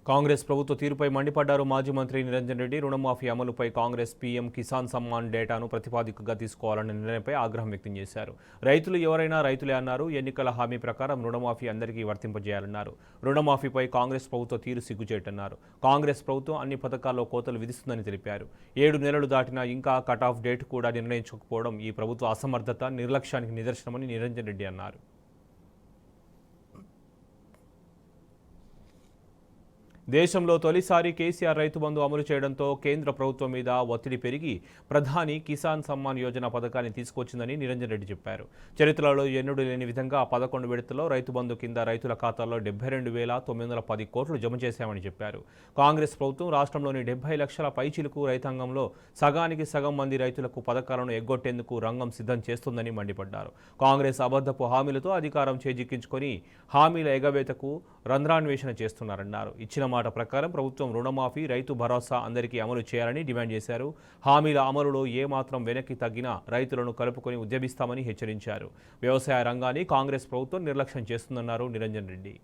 కాంగ్రెస్ ప్రభుత్వ తీరుపై మండిపడ్డారు మాజీ మంత్రి నిరంజన్ రెడ్డి. రుణమాఫీ అమలుపై కాంగ్రెస్ పీఎం కిసాన్ సమ్మాన్ డేటాను ప్రతిపాదికగా తీసుకోవాలన్న నిర్ణయంపై ఆగ్రహం వ్యక్తం చేశారు. రైతులు ఎవరైనా రైతులే అన్నారు. ఎన్నికల హామీ ప్రకారం రుణమాఫీ అందరికీ వర్తింపజేయాలన్నారు. రుణమాఫీపై కాంగ్రెస్ ప్రభుత్వ తీరు సిగ్గుచేటన్నారు. కాంగ్రెస్ ప్రభుత్వం అన్ని పథకాల్లో కోతలు విధిస్తుందని తెలిపారు. 7 నెలలు దాటినా ఇంకా కట్ ఆఫ్ డేట్ కూడా నిర్ణయించకపోవడం ఈ ప్రభుత్వ అసమర్థత, నిర్లక్ష్యానికి నిదర్శనమని నిరంజన్ రెడ్డి అన్నారు. దేశంలో తొలిసారి కేసీఆర్ రైతు బంధు అమలు చేయడంతో కేంద్ర ప్రభుత్వం మీద ఒత్తిడి పెరిగి ప్రధాని కిసాన్ సమ్మాన్ యోజన పథకాన్ని తీసుకొచ్చిందని నిరంజన్ రెడ్డి చెప్పారు. చరిత్రలో ఎన్నడూ లేని విధంగా 11 విడతల్లో రైతు బంధు కింద రైతుల ఖాతాల్లో 72,910 కోట్లు జమ చేశామని చెప్పారు. కాంగ్రెస్ ప్రభుత్వం రాష్ట్రంలోని 70 లక్షల పైచిలుకు రైతాంగంలో సగానికి సగం మంది రైతులకు పథకాలను ఎగ్గొట్టేందుకు రంగం సిద్ధం చేస్తుందని మండిపడ్డారు. కాంగ్రెస్ అబద్ధపు హామీలతో అధికారం చేజిక్కించుకొని హామీల ఎగవేతకు రంధ్రాన్వేషణ చేస్తున్నారన్నారు. ఇచ్చిన మాట ప్రకారం ప్రభుత్వం రుణమాఫీ, రైతు భరోసా అందరికీ అమలు చేయాలని డిమాండ్ చేశారు. హామీల అమలులో ఏమాత్రం వెనక్కి తగ్గినా రైతులను కలుపుకొని ఉద్యమిస్తామని హెచ్చరించారు. వ్యవసాయ రంగాన్ని కాంగ్రెస్ ప్రభుత్వం నిర్లక్ష్యం చేస్తుందన్నారు నిరంజన్ రెడ్డి.